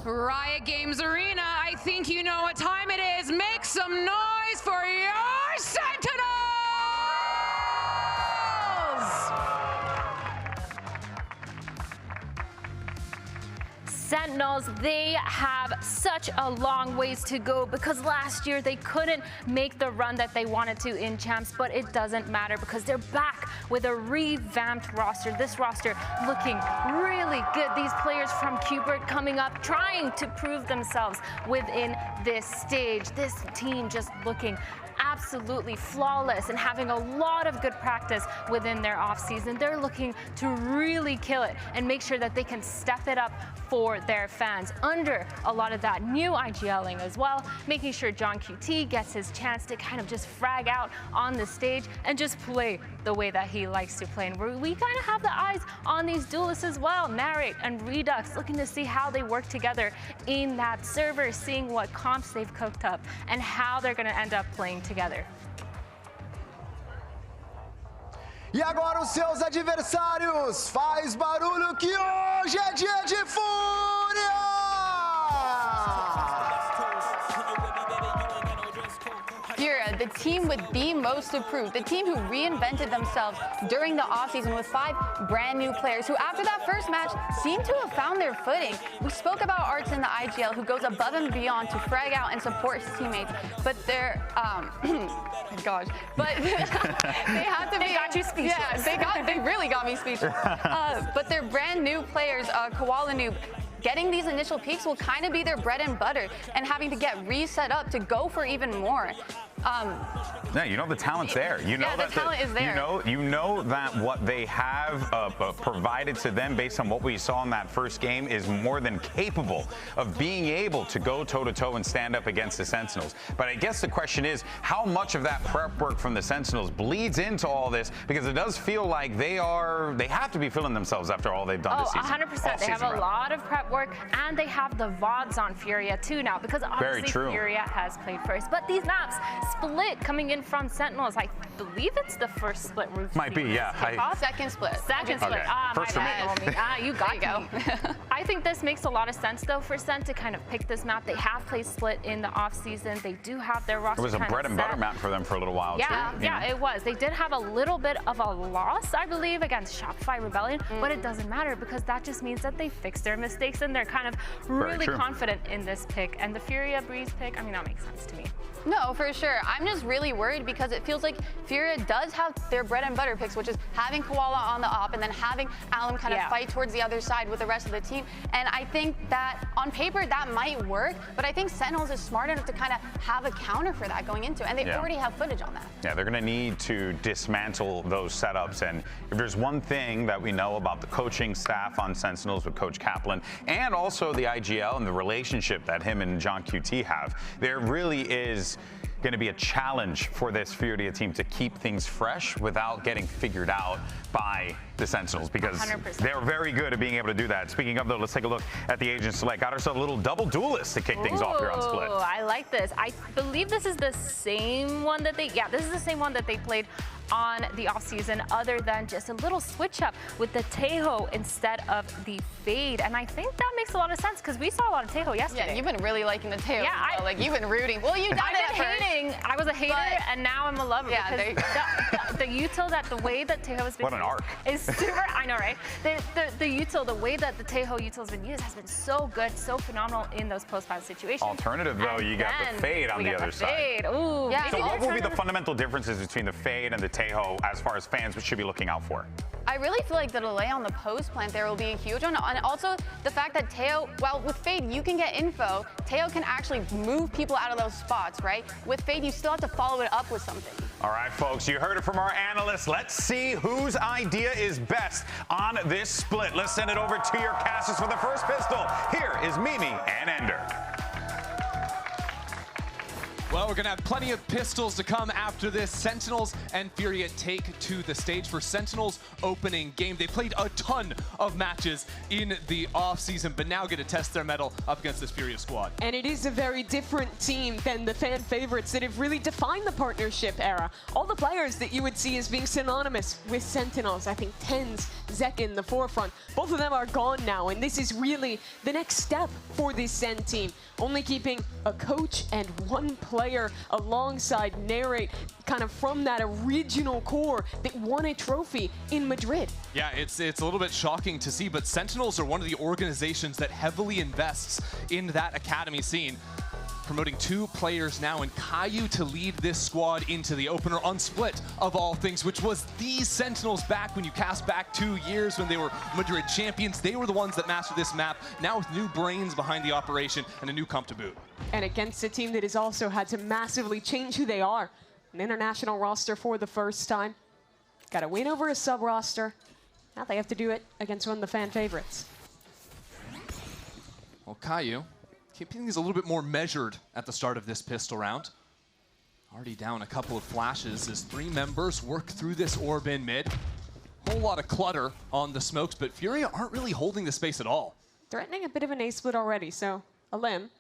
Riot Games Arena, I think you know what time it is. Make some noise for your Sentinels! Sentinels, they have such a long ways to go because last year they couldn't make the run that they wanted to in Champs, but it doesn't matter because they're back with a revamped roster. This roster looking really good. These players from Cubert coming up, trying to prove themselves within this stage. This team just looking absolutely flawless and having a lot of good practice within their offseason. They're looking to really kill it and make sure that they can step it up for their fans under a lot of that new IGLing as well, making sure John QT gets his chance to kind of just frag out on the stage and just play the way that he likes to play. And we kind of have the eyes on these duelists as well, Narrate and Redux, looking to see how they work together in that server, seeing what comps they've cooked up and how they're going to end up playing together. E agora os seus adversários, faz barulho que hoje é dia de Fúria! Furia, the team with the most improved, the team who reinvented themselves during the offseason with 5 brand new players who after that first match seem to have found their footing. We spoke about Arts in the IGL who goes above and beyond to frag out and support his teammates, but they're, gosh, but they have to be. They got you speechless. Yeah, they really got me speechless. But they're brand new players, Koala Noob. Getting these initial peaks will kind of be their bread and butter, and having to get reset up to go for even more. Yeah, you know the talent's there. You know yeah, that the talent is there. You know that what they have provided to them based on what we saw in that first game is more than capable of being able to go toe-to-toe and stand up against the Sentinels. But I guess the question is how much of that prep work from the Sentinels bleeds into all this, because it does feel like they have to be feeling themselves after all they've done this season. 100%. They have a lot of prep work, and they have the VODs on Furia too now, because obviously Furia has played first. But these maps split coming in from Sentinels. I believe it's the first split route. Might be, yeah. Second split. Second split. Okay. First my bad. You got me. I think this makes a lot of sense though for Sen to kind of pick this map. They have played split in the off season. They do have their roster. It was a bread and butter map for them for a little while too. Yeah, it was. They did have a little bit of a loss, I believe, against Shopify Rebellion, but it doesn't matter because that just means that they fixed their mistakes and they're kind of really confident in this pick. And the Furia Breeze pick, I mean, that makes sense to me. No, for sure. I'm just really worried because it feels like Furia does have their bread and butter picks, which is having Koala on the op and then having Alum kind of fight towards the other side with the rest of the team. And I think that on paper that might work, but I think Sentinels is smart enough to kind of have a counter for that going into it, and they already have footage on that. Yeah, they're going to need to dismantle those setups. And if there's one thing that we know about the coaching staff on Sentinels with Coach Kaplan and also the IGL and the relationship that him and John QT have, there really is going to be a challenge for this Furia team to keep things fresh without getting figured out by the Sentinels, because 100%. they're very good at being able to do that. Speaking of though, let's take a look at the Agent Select. Got ourselves a little double duelist to kick things off here on Split. I like this. I believe this is the same one that this is the same one that they played on the offseason, other than just a little switch up with the Tejo instead of the Fade. And I think that makes a lot of sense because we saw a lot of Tejo yesterday. Yeah, you've been really liking the Tejo. Yeah, like you've been rooting. Well, you died at hating. I was a hater, and now I'm a lover. Yeah, the util, that the way that Tejo has been what an arc is super. I know, right? The util, the way that the Tejo util has been used has been so good, so phenomenal in those post-5 situations. Alternative though, you got the Fade on the other side. Ooh, yeah. So what will be the fundamental differences between the Fade and the Tejo as far as fans should be looking out for? I really feel like the delay on the post plant there will be a huge one, and also the fact that Tejo, well, with Fade you can get info. Tejo can actually move people out of those spots, right? With Fade you still have to follow it up with something. All right, folks, you heard it from our analysts. Let's see whose idea is best on this split. Let's send it over to your casters for the first pistol. Here is Mimi and Ender. Well, we're going to have plenty of pistols to come after this. Sentinels and Furia take to the stage for Sentinels opening game. They played a ton of matches in the offseason, but now get to test their mettle up against this Furia squad. And it is a very different team than the fan favorites that have really defined the partnership era. All the players that you would see as being synonymous with Sentinels, I think TenZ, Zek in the forefront, both of them are gone now, and this is really the next step for this SEN team. Only keeping a coach and one player alongside Narrate, kind of from that original core that won a trophy in Madrid. Yeah, it's a little bit shocking to see, but Sentinels are one of the organizations that heavily invests in that academy scene. Promoting 2 players now, and Caillou to lead this squad into the opener on Split, of all things, which was the Sentinels back when you cast back 2 years when they were Madrid champions. They were the ones that mastered this map, now with new brains behind the operation and a new comp to boot. And against a team that has also had to massively change who they are. An international roster for the first time. Got to win over a sub-roster. Now they have to do it against one of the fan favorites. Well, Caillou keeping things a little bit more measured at the start of this pistol round. Already down a couple of flashes as 3 members work through this orb in mid. Whole lot of clutter on the smokes, but Furia aren't really holding the space at all. Threatening a bit of an A-split already, so Alim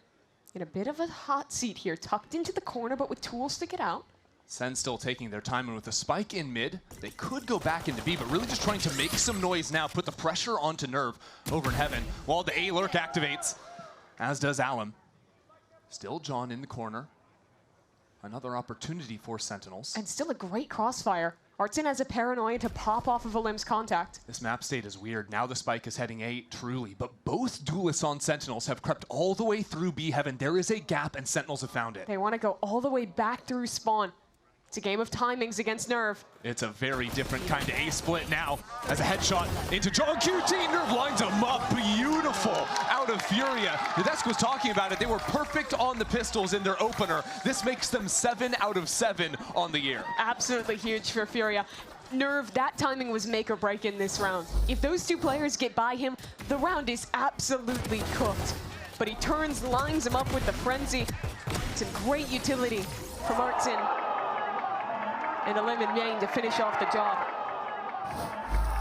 in a bit of a hot seat here, tucked into the corner, but with tools to get out. SEN still taking their time, and with a spike in mid, they could go back into B, but really just trying to make some noise now, put the pressure onto Nerve over in heaven, while the A-lurk activates, as does Alim. Still John in the corner. Another opportunity for Sentinels. And still a great crossfire. Artson has a paranoia to pop off of Alim's contact. This map state is weird. Now the spike is heading A, truly, but both duelists on Sentinels have crept all the way through B heaven. There is a gap, and Sentinels have found it. They want to go all the way back through spawn. It's a game of timings against Nerve. It's a very different kind of A-split now, as a headshot into John QT. Nerve lines him up, beautiful, out of Furia. Nadesk was talking about it. They were perfect on the pistols in their opener. This makes them 7 out of 7 on the year. Absolutely huge for Furia. Nerve, that timing was make or break in this round. If those 2 players get by him, the round is absolutely cooked. But he turns, lines him up with the frenzy. It's a great utility from Artson and Alim and Main to finish off the job.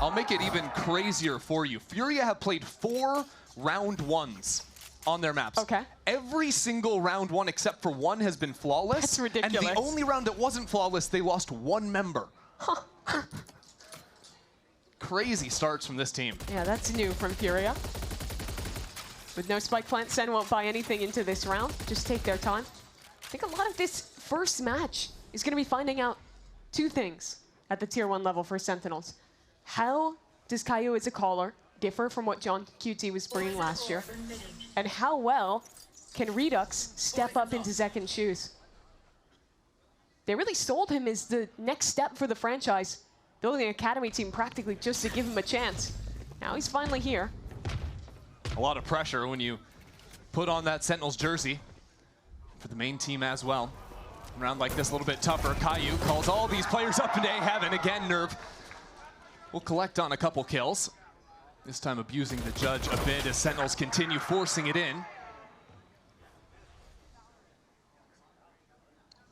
I'll make it even crazier for you. Furia have played 4 round 1s on their maps. Okay. Every single round 1 except for 1 has been flawless. That's ridiculous. And the only round that wasn't flawless, they lost 1 member. Huh. Crazy starts from this team. Yeah, that's new from Furia. With no spike plant, SEN won't buy anything into this round. Just take their time. I think a lot of this first match is going to be finding out 2 things at the tier 1 level for Sentinels. How does Caillou as a caller differ from what John QT was bringing last year? And how well can Redux step up into Zekin's shoes? They really sold him as the next step for the franchise, building an academy team practically just to give him a chance. Now he's finally here. A lot of pressure when you put on that Sentinels jersey for the main team as well. Round like this a little bit tougher. Caillou calls all these players up into A heaven. Again, Nerve will collect on a couple kills. This time abusing the judge a bit as Sentinels continue forcing it in.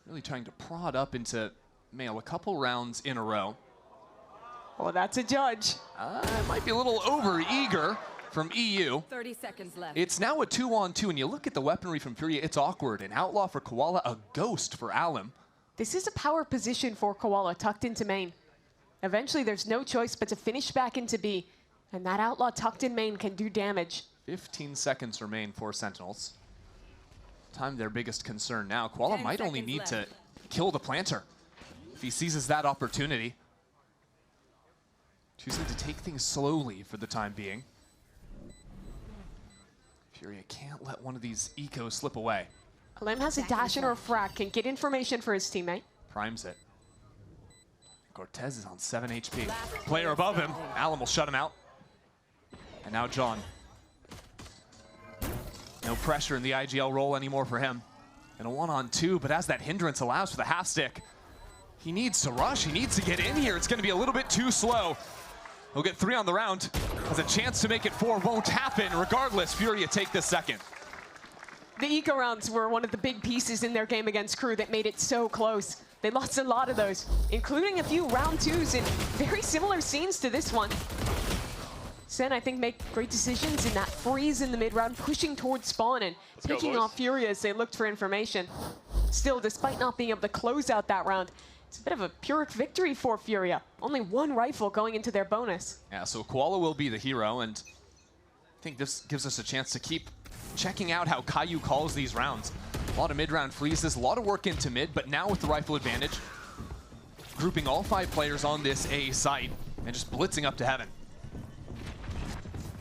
Really trying to prod up into Mail a couple rounds in a row. Well, that's a judge. Might be a little over-eager from EU. 30 seconds left. It's now a 2-on-2, and you look at the weaponry from Furia, it's awkward. An Outlaw for Koala, a Ghost for Alim. This is a power position for Koala, tucked into main. Eventually, there's no choice but to finish back into B, and that Outlaw tucked in main can do damage. 15 seconds remain for Sentinels. Time their biggest concern now. Koala might only need to kill the planter if he seizes that opportunity. Choosing to take things slowly for the time being. Furia can't let one of these ecos slip away. Alim has a dash in or a frag, can get information for his teammate. Primes it. Cortez is on 7 HP. Player above him. Alim will shut him out. And now John. No pressure in the IGL role anymore for him. And a 1-on-2, but as that hindrance allows for the half stick, he needs to rush, he needs to get in here. It's gonna be a little bit too slow. He'll get 3 on the round. Has a chance to make it 4, won't happen. Regardless, Furia take this second. The eco rounds were one of the big pieces in their game against Crew that made it so close. They lost a lot of those, including a few round twos in very similar scenes to this one. SEN, I think, make great decisions in that freeze in the mid-round, pushing towards spawn and picking off Furia as they looked for information. Still, despite not being able to close out that round, it's a bit of a Pyrrhic victory for Furia. Only one rifle going into their bonus. Yeah, so Koala will be the hero, and I think this gives us a chance to keep checking out how Caillou calls these rounds. A lot of mid-round freezes, a lot of work into mid, but now with the rifle advantage, grouping all 5 players on this A site and just blitzing up to heaven.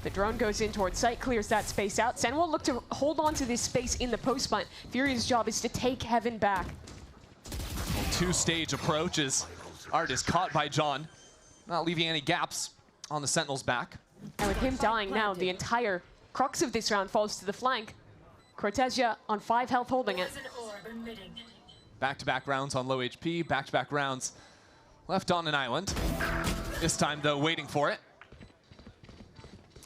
The drone goes in towards site, clears that space out. SEN will look to hold on to this space in the post plant. Furia's job is to take heaven back. Two-stage approach as Art is caught by John, not leaving any gaps on the Sentinel's back. And with him dying now, the entire crux of this round falls to the flank. Cortesia on 5 health holding it. Back-to-back rounds on low HP, back-to-back rounds left on an island. This time, though, waiting for it.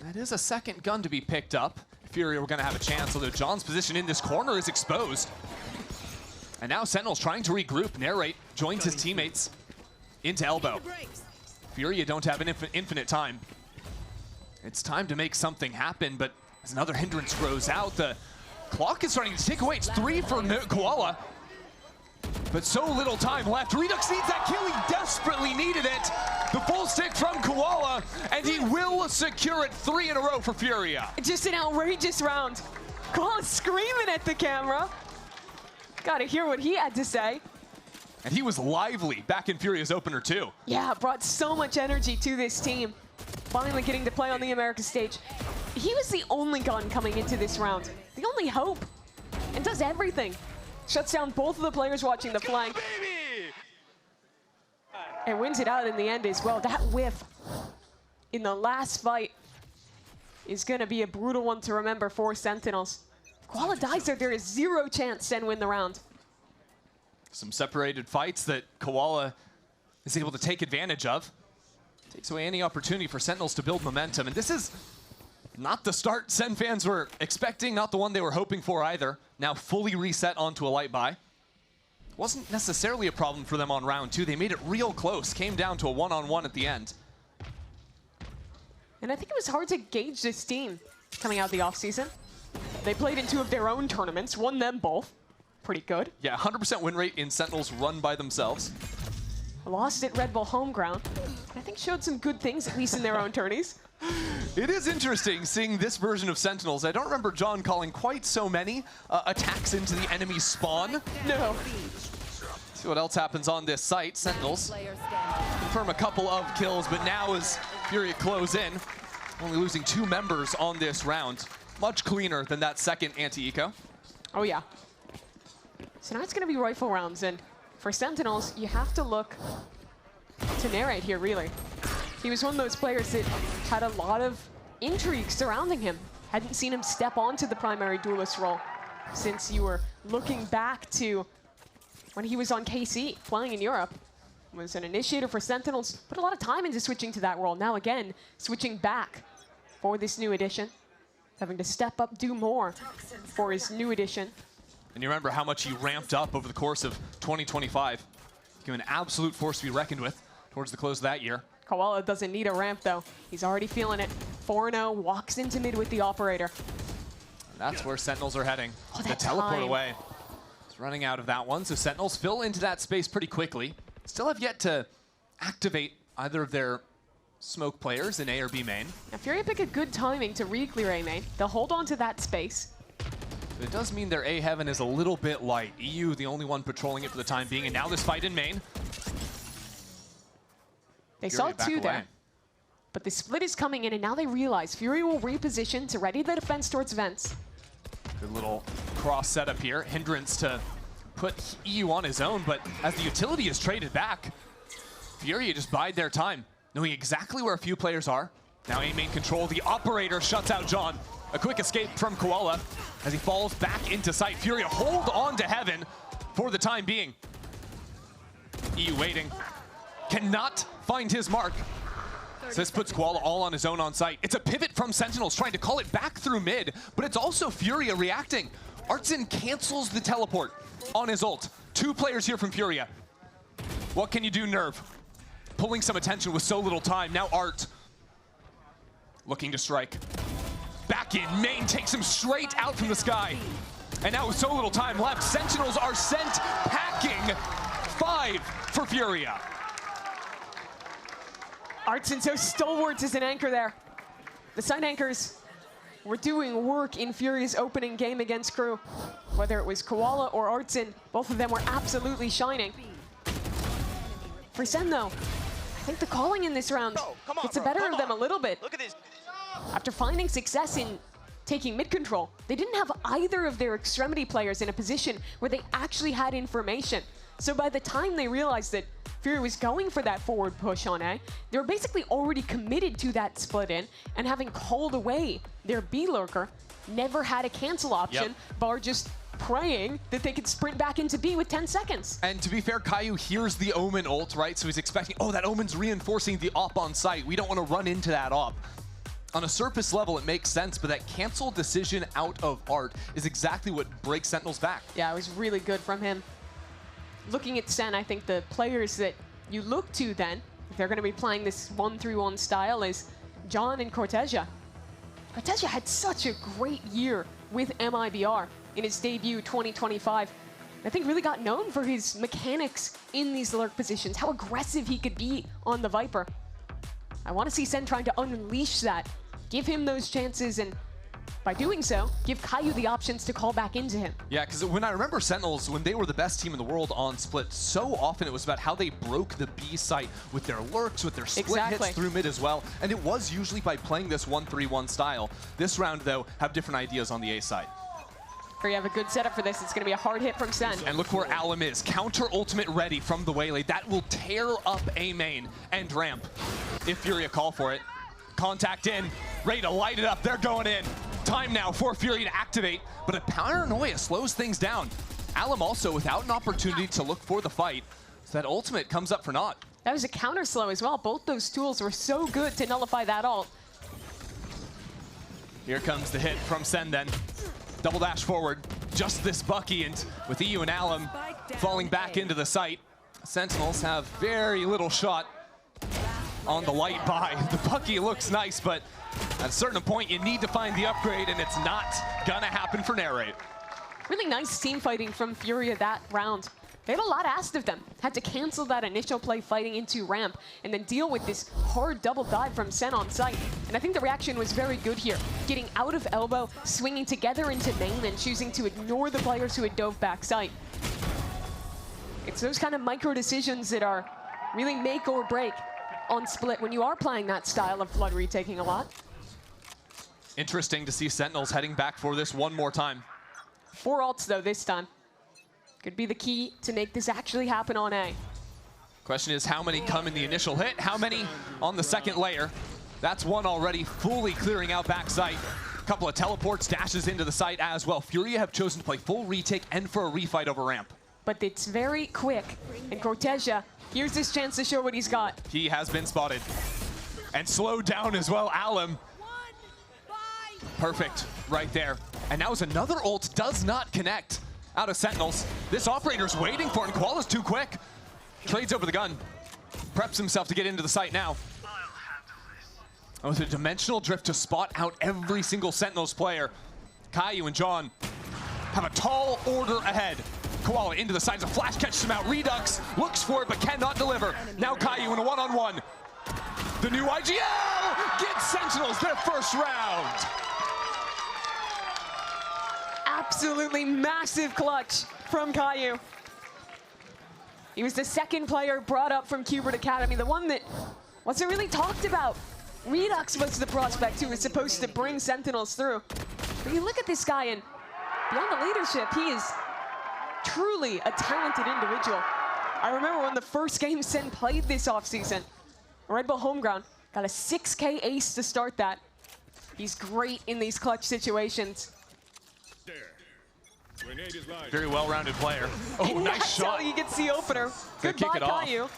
That is a second gun to be picked up. Furia, we're going to have a chance, although John's position in this corner is exposed. And now Sentinels trying to regroup. Narrate joins his teammates into elbow. Furia don't have an infinite time. It's time to make something happen, but as another hindrance grows out, the clock is starting to tick away. It's 3 for Koala, but so little time left. Redux needs that kill. He desperately needed it. The full stick from Koala, and he will secure it 3 in a row for Furia. Just an outrageous round. Koala screaming at the camera. Gotta hear what he had to say. And he was lively back in Furia's opener too. Yeah, brought so much energy to this team. Finally getting to play on the Americas stage. He was the only gun coming into this round. The only hope. And does everything. Shuts down both of the players watching the flank. And wins it out in the end as well. That whiff in the last fight is gonna be a brutal one to remember for Sentinels. If Koala dies there is zero chance SEN win the round. Some separated fights that Koala is able to take advantage of. Takes away any opportunity for Sentinels to build momentum. And this is not the start SEN fans were expecting, not the one they were hoping for either. Now fully reset onto a light buy. Wasn't necessarily a problem for them on round 2. They made it real close. Came down to a one-on-one at the end. And I think it was hard to gauge this team coming out of the offseason. They played in 2 of their own tournaments, won them both. Pretty good. Yeah, 100% win rate in Sentinels run by themselves. Lost at Red Bull home ground. I think showed some good things, at least in their own tourneys. It is interesting seeing this version of Sentinels. I don't remember John calling quite so many attacks into the enemy spawn. No. See what else happens on this site. Sentinels confirm a couple of kills, but now as Furia close in, only losing 2 members on this round. Much cleaner than that second anti-eco. Oh yeah. So now it's going to be rifle rounds, and for Sentinels, you have to look to Narrate here, really. He was one of those players that had a lot of intrigue surrounding him. Hadn't seen him step onto the primary duelist role since you were looking back to when he was on KC, playing in Europe. Was an initiator for Sentinels, put a lot of time into switching to that role. Now again, switching back for this new edition. Having to step up, do more for his new edition. And you remember how much he ramped up over the course of 2025. Given an absolute force to be reckoned with towards the close of that year. Koala doesn't need a ramp, though. He's already feeling it. 4-0, walks into mid with the operator. And that's where Sentinels are heading. Oh, the teleport away. It's running out of that one, so Sentinels fill into that space pretty quickly. Still have yet to activate either of their smoke players in A or B main. Now, Furia pick a good timing to re-clear A main. They'll hold on to that space. But it does mean their A heaven is a little bit light. EU, the only one patrolling it for the time being, and now this fight in main. They saw 2 there, but the split is coming in, and now they realize Furia will reposition to ready the defense towards vents. Good little cross setup here. Hindrance to put EU on his own, but as the utility is traded back, Furia just bide their time, knowing exactly where a few players are. Now A main control, the operator shuts out John. A quick escape from Koala as he falls back into sight. Furia hold on to heaven for the time being. EU waiting. Cannot find his mark. So this puts Koala all on his own on site. It's a pivot from Sentinels trying to call it back through mid, but it's also Furia reacting. Artson cancels the teleport on his ult. 2 players here from Furia. What can you do, Nerve? Pulling some attention with so little time. Now Art looking to strike. Back in, main takes him straight out from the sky. And now with so little time left, Sentinels are sent packing. 5 for Furia. Artson so stalwart as an anchor there. The side anchors were doing work in Furia's opening game against Crew. Whether it was Koala or Artson, both of them were absolutely shining. For Sen though, I think the calling in this round gets the better of them a little bit. Look at this. After finding success in taking mid control, they didn't have either of their extremity players in a position where they actually had information. So by the time they realized that Furia was going for that forward push on A, they were basically already committed to that split in, and having called away their B lurker, never had a cancel option, bar just praying that they could sprint back into B with 10 seconds. And to be fair, Caillou hears the Omen ult, right? So he's expecting, oh, that Omen's reinforcing the op on site. We don't want to run into that op. On a surface level, it makes sense, but that cancel decision out of Art is exactly what breaks Sentinels back. Yeah, it was really good from him. Looking at Sen, I think the players that you look to then, if they're going to be playing this 1-3-1 style, is John and Cortesia. Cortesia had such a great year with MIBR in his debut 2025. I think really got known for his mechanics in these lurk positions, how aggressive he could be on the Viper. I want to see Sen trying to unleash that, give him those chances, and by doing so, give Caillou the options to call back into him. Yeah, because when I remember Sentinels, when they were the best team in the world on split, so often it was about how they broke the B site with their lurks, with their split hits through mid as well. And it was usually by playing this 1-3-1 style. This round, though, have different ideas on the A side. You have a good setup for this. It's going to be a hard hit from Sen. And look where Alum is. Counter ultimate ready from the Waylay. That will tear up A main and ramp if Furia call for it. Contact in, ready to light it up. They're going in. Time now for Furia to activate, but a paranoia slows things down. Alum also without an opportunity to look for the fight. So that ultimate comes up for naught. That was a counter slow as well. Both those tools were so good to nullify that ult. Here comes the hit from Sen then. Double dash forward, just this Bucky, and with EU and Alum falling back into the site, Sentinels have very little shot on the light buy. The Bucky looks nice, but at a certain point you need to find the upgrade, and it's not gonna happen for Narrate. Really nice team fighting from Furia that round. They had a lot asked of them. Had to cancel that initial play fighting into ramp and then deal with this hard double dive from Sen on site. And I think the reaction was very good here. Getting out of elbow, swinging together into main, and choosing to ignore the players who had dove back site. It's those kind of micro decisions that are really make or break on split when you are playing that style of flood retaking a lot. Interesting to see Sentinels heading back for this one more time. 4 ults though this time. Could be the key to make this actually happen on A. Question is how many come in the initial hit, how many on the second layer. That's one already fully clearing out backside. A couple of teleports, dashes into the site as well. Furia have chosen to play full retake and for a refight over ramp. But it's very quick, and Cortesia, here's his chance to show what he's got. He has been spotted. And slowed down as well, Alum. Perfect, right there. And now as another ult does not connect out of Sentinels. This operator's waiting for it, and Koala's too quick. Trades over the gun. Preps himself to get into the site now. With a dimensional drift to spot out every single Sentinels player. Caillou and John have a tall order ahead. Koala into the side, a flash catches him out. Redux looks for it but cannot deliver. Now Caillou in a one-on-one. The new IGL gets Sentinels their first round. Absolutely massive clutch from Caillou. He was the second player brought up from Qbert Academy, the one that wasn't really talked about. Redux was the prospect who was supposed to bring Sentinels through. But you look at this guy, and beyond the leadership, he is truly a talented individual. I remember when the first game Sen played this offseason, Red Bull Homeground, got a 6K ace to start that. He's great in these clutch situations. Very well-rounded player. Oh, nice That's shot. how he gets the opener. Goodbye, Caillou.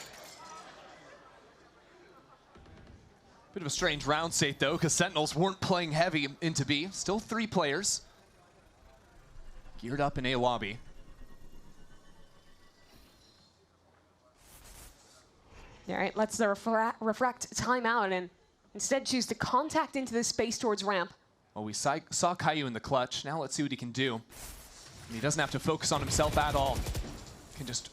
Bit of a strange round state, though, because Sentinels weren't playing heavy into B. Still 3 players. geared up in A lobby. All right, lets the refract timeout and instead choose to contact into the space towards ramp. Well, we saw Caillou in the clutch. Now let's see what he can do. And he doesn't have to focus on himself at all. He can just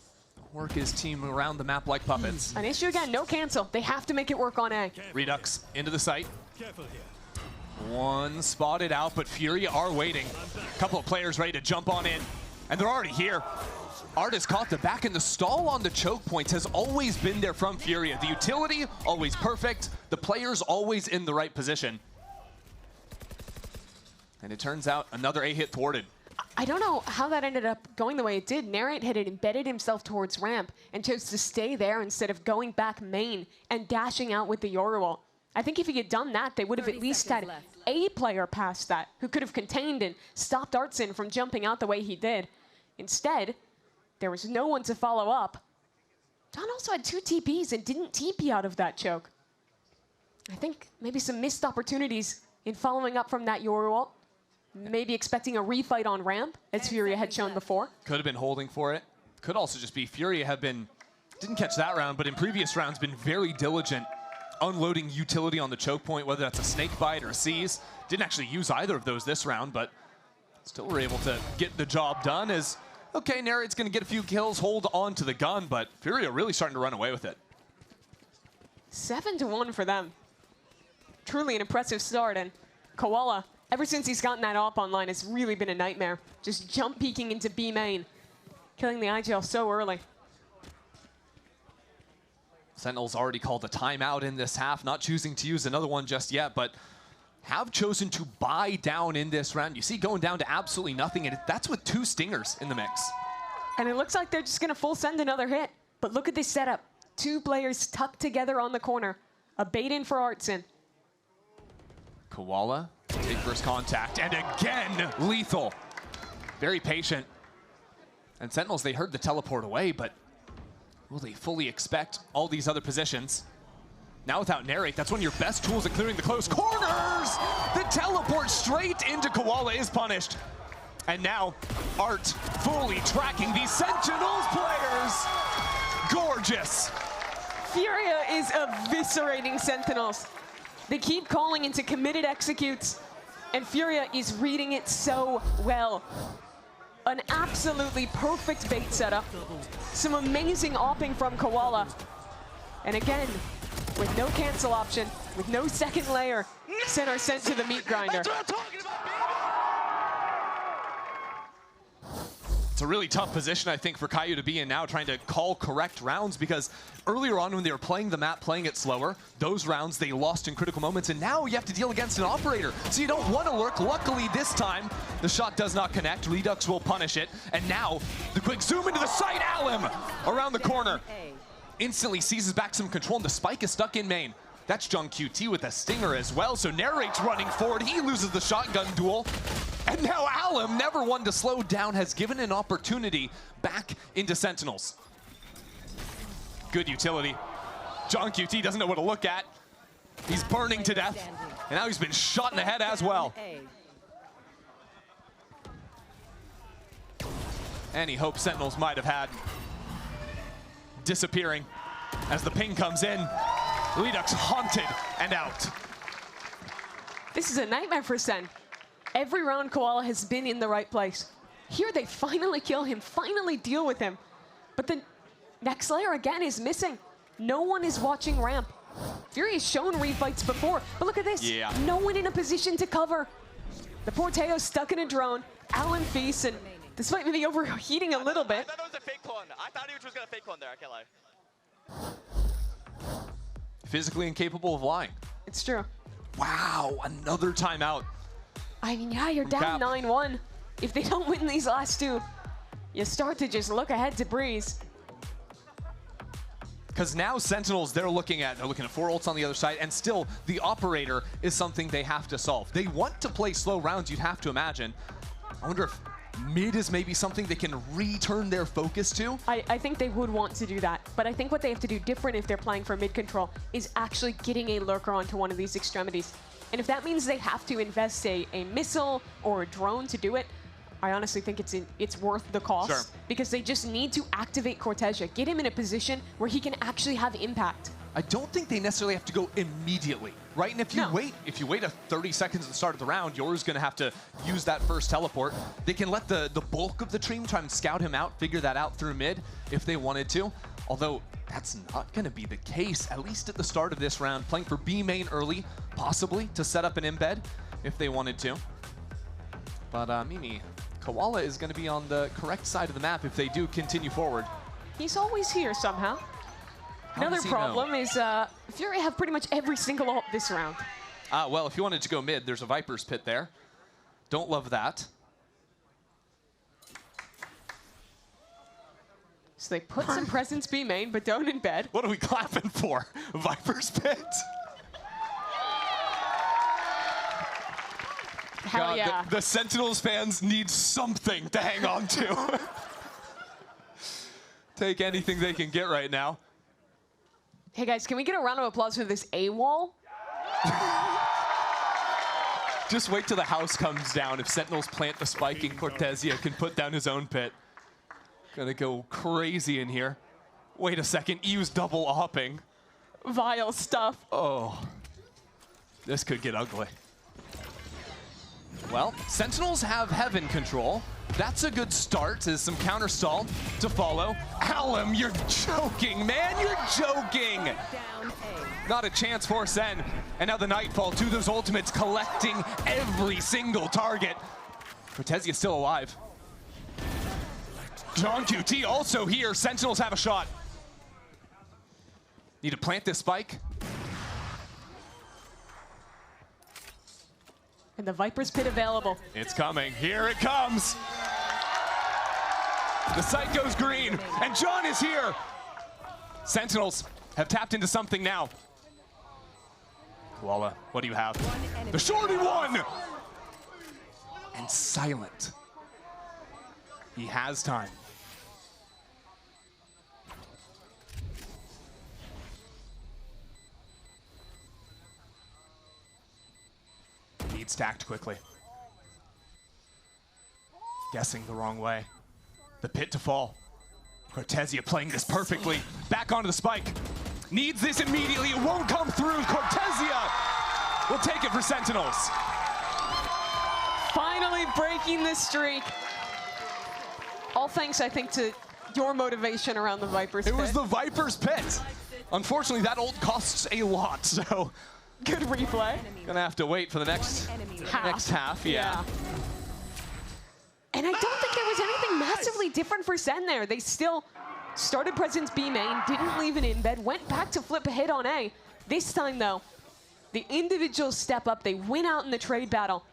work his team around the map like puppets. An issue again, no cancel. They have to make it work on A. Redux into the site. One spotted out, but Furia are waiting. A couple of players ready to jump on in, and they're already here. Art has caught the back, and the stall on the choke points has always been there from Furia. The utility, always perfect. The players always in the right position. And it turns out another A hit thwarted. I don't know how that ended up going the way it did. Narrate had embedded himself towards ramp and chose to stay there instead of going back main and dashing out with the Yoruwal. I think if he had done that, they would have at least had a player past that who could have contained and stopped Artson from jumping out the way he did. Instead, there was no one to follow up. John also had 2 TPs and didn't TP out of that choke. I think maybe some missed opportunities in following up from that Yoruwal. Maybe expecting a refight on ramp, as Furia had shown before. Could have been holding for it. Could also just be Furia have been, didn't catch that round, but in previous rounds been very diligent unloading utility on the choke point, whether that's a snake bite or a seize. Didn't actually use either of those this round, but still were able to get the job done as, okay, Narrate's gonna get a few kills, hold on to the gun, but Furia really starting to run away with it. 7-1 for them. Truly an impressive start, and Koala, ever since he's gotten that op online, has really been a nightmare. Just jump peeking into B main, killing the IGL so early. Sentinels already called a timeout in this half, not choosing to use another one just yet, but have chosen to buy down in this round. You see going down to absolutely nothing, and that's with 2 stingers in the mix. And it looks like they're just gonna full send another hit. But look at this setup. 2 players tucked together on the corner. A bait in for Artson. Koala, take first contact, and again, lethal. Very patient. And Sentinels, they heard the teleport away, but will they fully expect all these other positions? Now without Narrate, that's one of your best tools at clearing the close corners! The teleport straight into Koala is punished. And now, Art fully tracking these Sentinels players. Gorgeous. Furia is eviscerating Sentinels. They keep calling into committed executes, and Furia is reading it so well. An absolutely perfect bait setup. Some amazing opping from Koala. And again, with no cancel option, with no second layer, Sen are sent to the meat grinder. It's a really tough position, I think, for Caillou to be in now, trying to call correct rounds, because earlier on when they were playing the map, playing it slower, those rounds they lost in critical moments, and now you have to deal against an operator, so you don't want to lurk. Luckily this time, the shot does not connect. Redux will punish it, and now the quick zoom into the site. Alum around the corner. Instantly seizes back some control, and the spike is stuck in main. That's John QT with a stinger as well, so Narrate's running forward. He loses the shotgun duel. And now Alum, never one to slow down, has given an opportunity back into Sentinels. Good utility. John QT doesn't know what to look at. He's burning to death, and now he's been shot in the head as well. Any hope Sentinels might have had disappearing as the ping comes in. Redux haunted and out. This is a nightmare for Sen. Every round Koala has been in the right place. Here they finally kill him, finally deal with him. But the next layer again is missing. No one is watching ramp. Fury has shown refights before, but look at this. Yeah. No one in a position to cover. The poor Teo's stuck in a drone. Alan feasts, and despite maybe overheating a little bit. I thought it was a fake clone. I thought he was going to fake clone there, I can't lie. Physically incapable of lying. It's true. Wow, another timeout. I mean, yeah, you're down 9-1. If they don't win these last 2, you start to just look ahead to Breeze. Because now Sentinels, they're looking at 4 ults on the other side, and still the operator is something they have to solve. They want to play slow rounds, you'd have to imagine. I wonder if mid is maybe something they can return their focus to. I think they would want to do that, but I think what they have to do different if they're playing for mid control is actually getting a lurker onto one of these extremities. And if that means they have to invest a missile or a drone to do it, I honestly think it's worth the cost. Sure. Because they just need to activate Cortesia, get him in a position where he can actually have impact. I don't think they necessarily have to go immediately, right? And if you wait a 30 seconds at the start of the round, Yoru's going to have to use that first teleport. They can let the bulk of the team try and scout him out, figure that out through mid if they wanted to. Although that's not going to be the case, at least at the start of this round. Playing for B main early, possibly to set up an embed if they wanted to. But Mimi, Koala is going to be on the correct side of the map if they do continue forward. He's always here somehow. Another problem is Furia have pretty much every single ult this round. Well, if you wanted to go mid, there's a Viper's Pit there. Don't love that. So they put some presence B main, but don't embed. What are we clapping for? Viper's Pit? Hell yeah. The Sentinels fans need something to hang on to. Take anything they can get right now. Hey guys, can we get a round of applause for this AWOL? Just wait till the house comes down. If Sentinels plant the spike and Cortesia can put down his own pit. Gonna go crazy in here. Wait a second, EU's double opping. Vile stuff. Oh, this could get ugly. Well, Sentinels have Heaven control. That's a good start. There's some counter stall to follow. Alum, you're joking, man. You're joking. Not a chance for SEN. And now the Nightfall, two of those ultimates collecting every single target. Cortesia's still alive. John QT also here. Sentinels have a shot. Need to plant this spike. And the Viper's Pit available. It's coming. Here it comes. The site goes green, and John is here. Sentinels have tapped into something now. Koala, what do you have? The shorty one! And silent. He has time. Need stacked quickly. Guessing the wrong way. The pit to fall. Cortesia playing this perfectly. Back onto the spike. Needs this immediately. It won't come through. Cortesia will take it for Sentinels. Finally breaking the streak. All thanks, I think, to your motivation around the Viper's Pit. It was the Viper's Pit. Unfortunately, that ult costs a lot, so. Good replay. Gonna have to wait for the next half. Yeah. And I don't think there was anything massively different for SEN there. They still started presence B main, didn't leave an embed, went back to flip a hit on A. This time, though, the individuals step up. They win out in the trade battle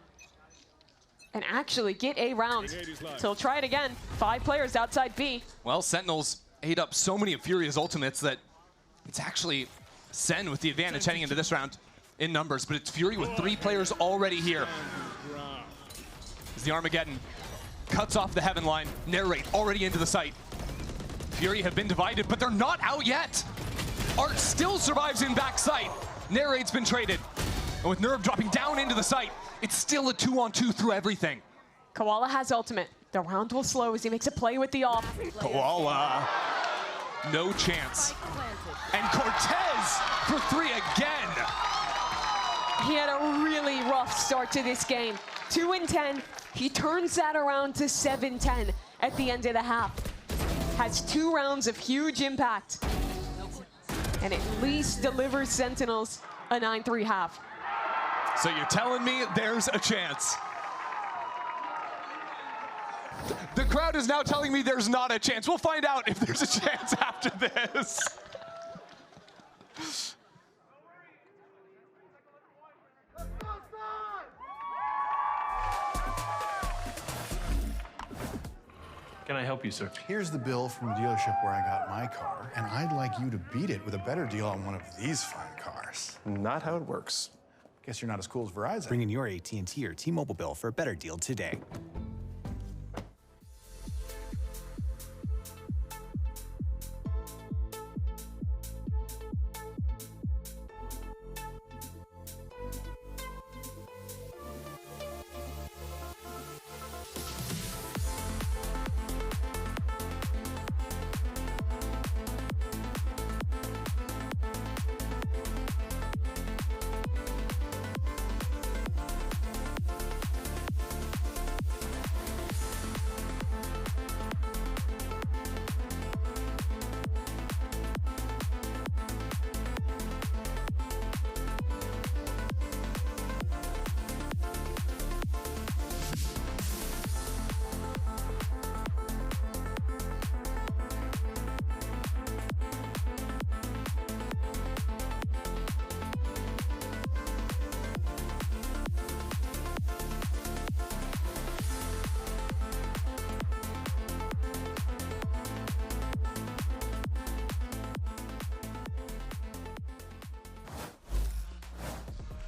and actually get a round. So they'll try it again. 5 players outside B. Well, Sentinels ate up so many of Furia's ultimates that it's actually SEN with the advantage heading into this round in numbers, but it's Fury with 3 players already here. As the Armageddon cuts off the Heaven line, Narrate already into the site. Fury have been divided, but they're not out yet. Art still survives in backside. Narrate's been traded. And with Nerve dropping down into the site, it's still a 2-on-2 through everything. Koala has ultimate. The round will slow as he makes a play with the off. Koala, no chance. And Cortez for 3 again. He had a really rough start to this game. 2-10. He turns that around to 7-10 at the end of the half. Has 2 rounds of huge impact. And at least delivers Sentinels a 9-3 half. So you're telling me there's a chance? The crowd is now telling me there's not a chance. We'll find out if there's a chance after this. Can I help you, sir? Here's the bill from the dealership where I got my car, and I'd like you to beat it with a better deal on one of these fine cars. Not how it works. Guess you're not as cool as Verizon. Bring in your AT&T or T-Mobile bill for a better deal today.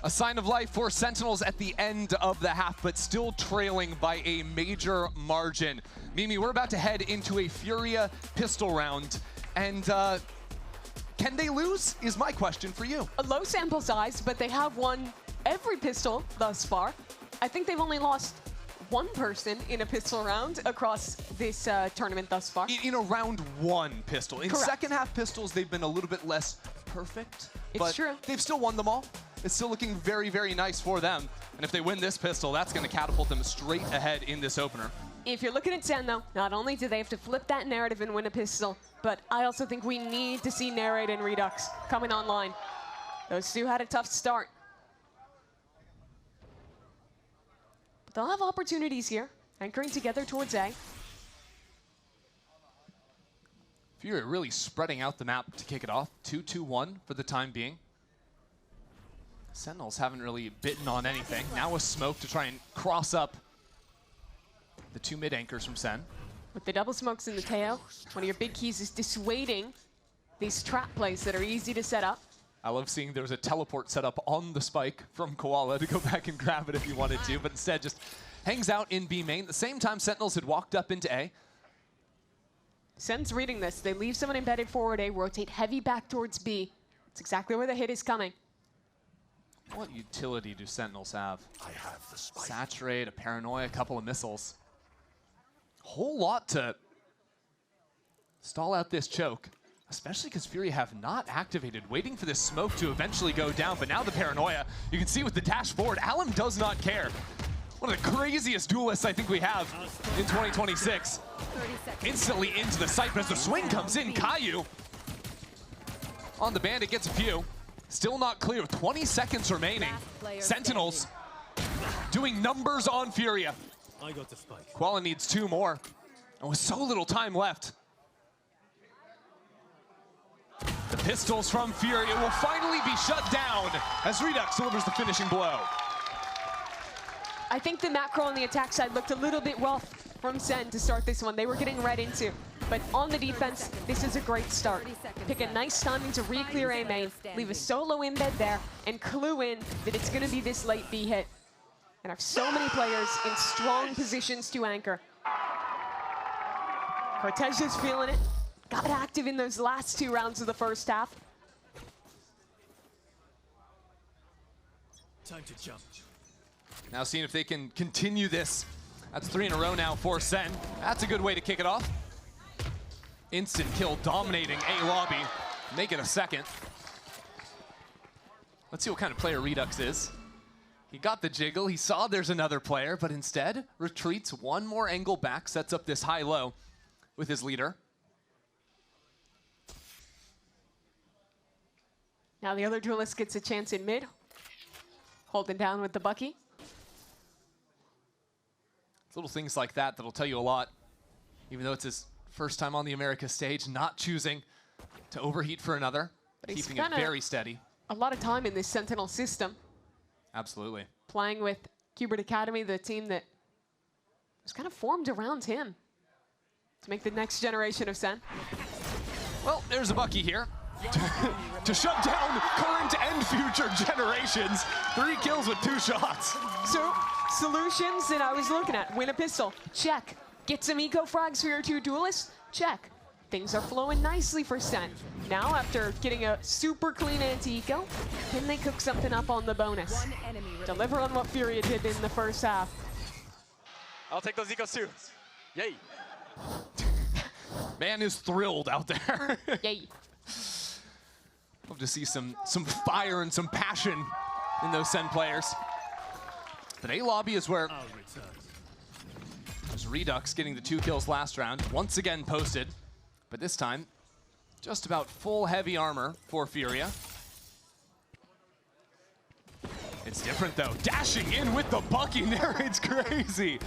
A sign of life for Sentinels at the end of the half, but still trailing by a major margin. Mimi, we're about to head into a Furia pistol round, and can they lose is my question for you. A low sample size, but they have won every pistol thus far. I think they've only lost one person in a pistol round across this tournament thus far. In a round one pistol. In Correct. second half pistols, they've been a little bit less perfect. It's but true. They've still won them all. It's still looking very, very nice for them. And if they win this pistol, that's going to catapult them straight ahead in this opener. If you're looking at SEN, though, not only do they have to flip that narrative and win a pistol, but I also think we need to see Narrate and Redux coming online. Those two had a tough start. But they'll have opportunities here, anchoring together towards A. Furia really spreading out the map to kick it off. 2-2-1 for the time being. Sentinels haven't really bitten on anything. Now a smoke to try and cross up the two mid anchors from Sen. With the double smokes in the tail, one of your big keys is dissuading these trap plays that are easy to set up. I love seeing there was a teleport set up on the spike from Koala to go back and grab it if you wanted to, but instead just hangs out in B main. At the same time, Sentinels had walked up into A. Sen's reading this. They leave someone embedded forward A, rotate heavy back towards B. That's exactly where the hit is coming. What utility do Sentinels have? I have the spike. Saturate, a Paranoia, a couple of missiles. Whole lot to stall out this choke, especially because Furia have not activated, waiting for this smoke to eventually go down, but now the Paranoia, you can see with the dash forward, Alum does not care. One of the craziest duelists I think we have in 2026. Instantly into the site, but as the swing comes in, Caillou on the Bandit gets a few. Still not clear with 20 seconds remaining. Sentinels doing numbers on Furia. I got the spike. Koala needs two more, and with so little time left. The pistols from Furia will finally be shut down as Redux delivers the finishing blow. I think the macro on the attack side looked a little bit rough from Sen to start this one. They were getting right into. But on the defense, this is a great start. Pick a nice timing to re-clear A main, leave a solo embed there, and clue in that it's going to be this late B hit. And have so many players in strong positions to anchor. Cortez is feeling it. Got active in those last two rounds of the first half. Time to jump. Now seeing if they can continue this. That's 3 in a row now for Sen. That's a good way to kick it off. Instant kill dominating A lobby. Make it a second. Let's see what kind of player Redux is. He got the jiggle, he saw there's another player, but instead retreats one more angle back, sets up this high-low with his leader. Now the other duelist gets a chance in mid. Holding down with the Bucky. It's little things like that that'll tell you a lot. Even though it's his first time on the Americas stage, not choosing to overheat for another, but keeping it very steady. A lot of time in this Sentinel system. Absolutely. Playing with Qbert Academy, the team that was kind of formed around him to make the next generation of Sen. Well, there's a Bucky here to shut down current and future generations. 3 kills with 2 shots. So, solutions that I was looking at. Win a pistol, check. Get some eco frags for your 2 duelists, check. Things are flowing nicely for Sen. Now, after getting a super clean anti-eco, can they cook something up on the bonus? Deliver on what Furia did in the first half. I'll take those ecos too. Yay. Man is thrilled out there. Yay. Love to see some fire and some passion in those Sen players. But A lobby is where there's Redux getting the 2 kills last round. Once again posted, but this time just about full heavy armor for Furia. It's different though. Dashing in with the Bucky there, it's crazy.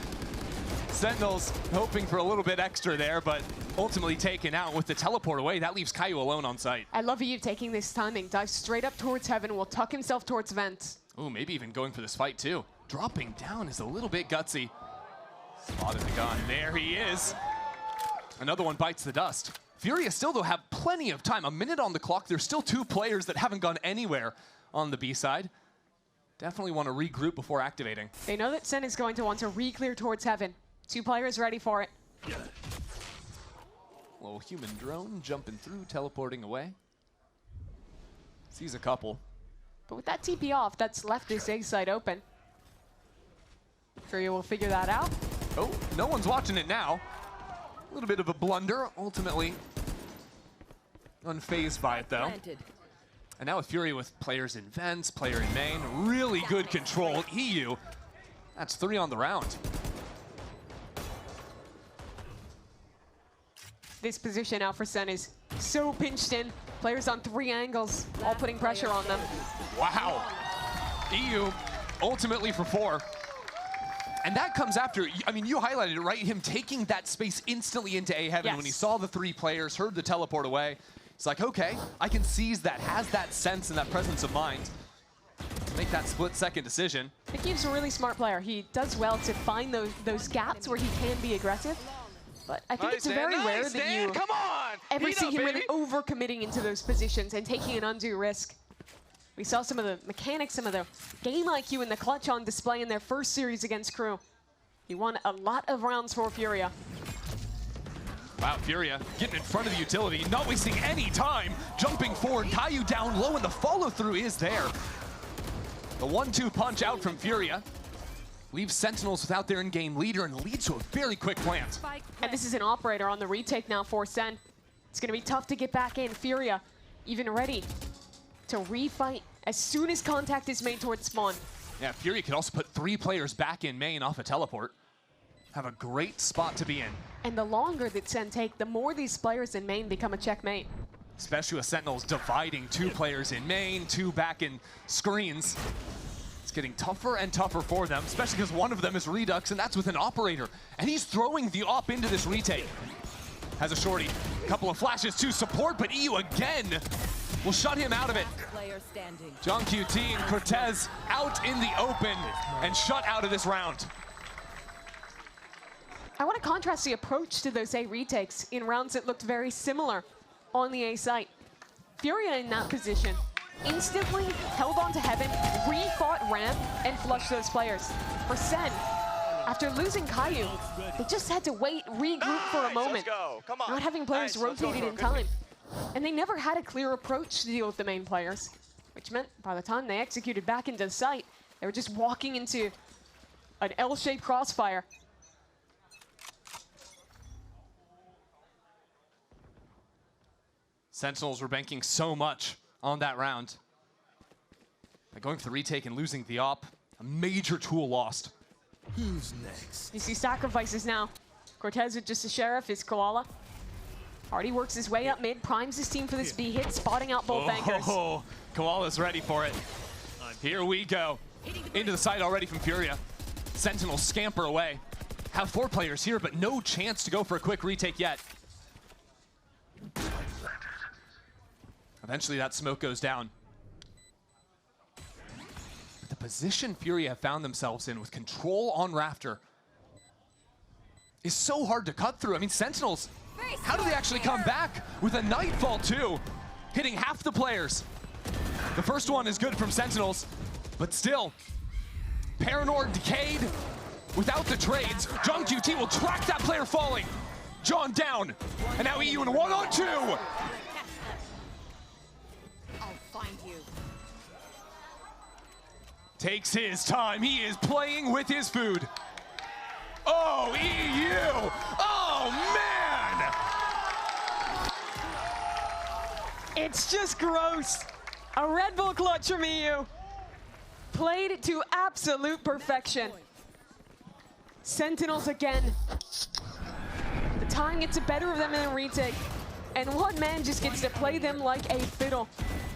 Sentinels hoping for a little bit extra there, but ultimately taken out with the teleport away. That leaves Caillou alone on site. I love you taking this timing. Dive straight up towards heaven, will tuck himself towards vent. Ooh, maybe even going for this fight too. Dropping down is a little bit gutsy. Spotted the gun, there he is. Another one bites the dust. Furia still though have plenty of time. A minute on the clock, there's still 2 players that haven't gone anywhere on the B side. Definitely want to regroup before activating. They know that Sen is going to want to re-clear towards heaven. 2 players ready for it. Little human drone jumping through, teleporting away. Sees a couple. But with that TP off, that's left this A site open. Furia will figure that out. Oh, no one's watching it now. A little bit of a blunder, ultimately unfazed by it though. And now with Furia with players in vents, player in main, really good control. EU, that's 3 on the round. This position now for Sen is so pinched in. Players on 3 angles, all putting pressure on them. Wow. EU ultimately for 4. And that comes after, I mean, you highlighted it, right? Him taking that space instantly into A heaven when he saw the 3 players, heard the teleport away. It's like, okay, I can seize that, has that sense and that presence of mind to make that split-second decision. Nikiv's a really smart player. He does well to find those gaps where he can be aggressive. But I think it's very rare that you ever see him really overcommitting into those positions and taking an undue risk. We saw some of the mechanics, some of the game IQ in the clutch on display in their first series against Crew. He won a lot of rounds for Furia. Wow, Furia getting in front of the utility, not wasting any time, jumping forward, Caillou down low, and the follow-through is there. The 1-2 punch out from Furia leaves Sentinels without their in-game leader and leads to a very quick plant. And this is an operator on the retake now for Sen. It's going to be tough to get back in. Furia even ready to refight as soon as contact is made towards spawn. Yeah, Furia could also put 3 players back in main off a teleport. Have a great spot to be in. And the longer that Sen take, the more these players in main become a checkmate. Especially with Sentinels dividing 2 players in main, 2 back in screens. It's getting tougher and tougher for them, especially because one of them is Redux, and that's with an operator. And he's throwing the op into this retake. Has a shorty, couple of flashes to support, but EU again will shut him out of it. John QT and Cortez out in the open and shut out of this round. I want to contrast the approach to those A retakes in rounds that looked very similar on the A site. Furia in that position instantly held on to heaven, refought ramp, and flushed those players. For Sen, after losing Caillou, they just had to wait, regroup for a moment, not having players rotated in time. And they never had a clear approach to deal with the main players, which meant by the time they executed back into the site, they were just walking into an L-shaped crossfire. Sentinels were banking so much on that round. By going for the retake and losing the op, a major tool lost. Who's next? You see sacrifices now. Cortez with just a sheriff is Koala. Already works his way up mid, primes his team for this B hit, spotting out both anchors. Oh, Koala's ready for it. Here we go. Into the side already from Furia. Sentinels scamper away. Have 4 players here, but no chance to go for a quick retake yet. Eventually that smoke goes down. But the position Furia have found themselves in with control on Rafter is so hard to cut through. I mean, Sentinels, how do they actually come back with a Nightfall too? Hitting half the players. The first one is good from Sentinels, but still, Paranor decayed without the trades. John QT will track that player falling. John down, and now EU in 1-on-2. Takes his time. He is playing with his food. Oh, EU! Oh, man! It's just gross. A Red Bull clutch from EU. Played to absolute perfection. Sentinels again. The time gets the better of them in a retake. And one man just gets to play them like a fiddle.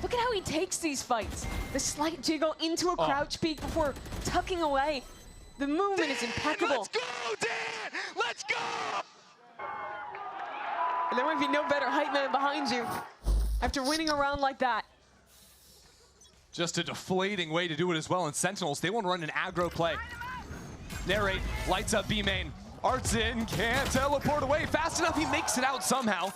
Look at how he takes these fights. The slight jiggle into a crouch peek before tucking away. The movement is impeccable. Let's go, Dan! Let's go! And there might be no better hype man behind you after winning a round like that. Just a deflating way to do it as well. And Sentinels, they want to run an aggro play. Narrate, lights up B main. Artsin can't teleport away fast enough. He makes it out somehow.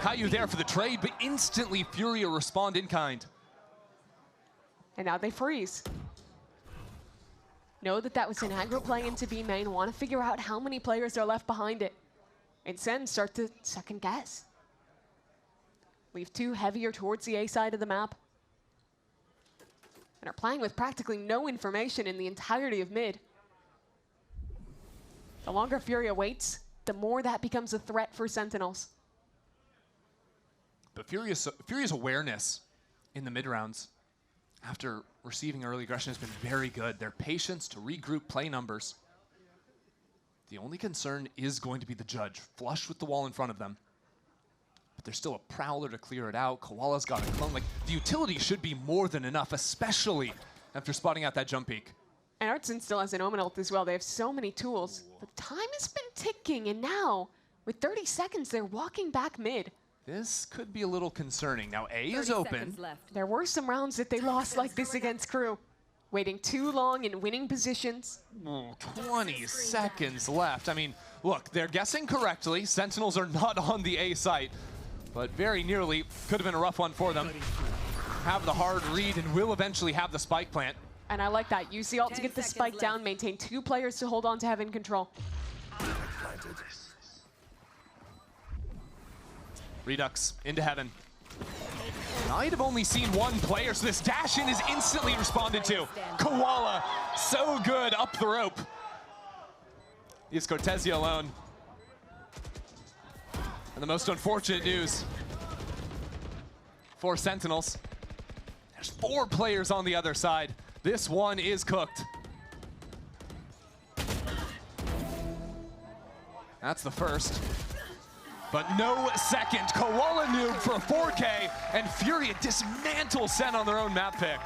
Caillou there for the trade, but instantly Furia respond in kind. And now they freeze. know that that was an aggro play into B main, want to figure out how many players are left behind it. And SEN start to second guess. Leave 2 heavier towards the A side of the map. And are playing with practically no information in the entirety of mid. The longer Furia waits, the more that becomes a threat for Sentinels. But Furia's awareness in the mid rounds after receiving early aggression has been very good. Their patience to regroup play numbers. The only concern is going to be the judge, flush with the wall in front of them. But there's still a Prowler to clear it out. Koala's got a clone. Like, the utility should be more than enough, especially after spotting out that jump peak. And Artson still has an Omen ult as well. They have so many tools. But time has been ticking, and now, with 30 seconds, they're walking back mid. This could be a little concerning. Now A is open. There were some rounds that they lost like this against Crew. Waiting too long in winning positions. 20 seconds left. I mean, look, they're guessing correctly. Sentinels are not on the A site, but very nearly could have been a rough one for them. Have the hard read and will eventually have the spike plant. And I like that. Use the ult to get the spike down, maintain 2 players to hold on to Heaven control. Redux into Heaven. Might have only seen 1 player, so this dash in is instantly responded to. Koala, so good up the rope. Is Cortezia alone. And the most unfortunate news for Sentinels, there's 4 players on the other side. This one is cooked. That's the first. But no second. Koala noob for a 4K, and Furia dismantles SEN on their own map pick.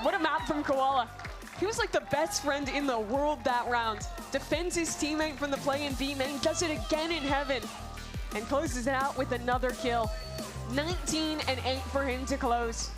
What a map from Koala. He was like the best friend in the world that round. Defends his teammate from the play in B main, does it again in Heaven, and closes it out with another kill. 19 and 8 for him to close.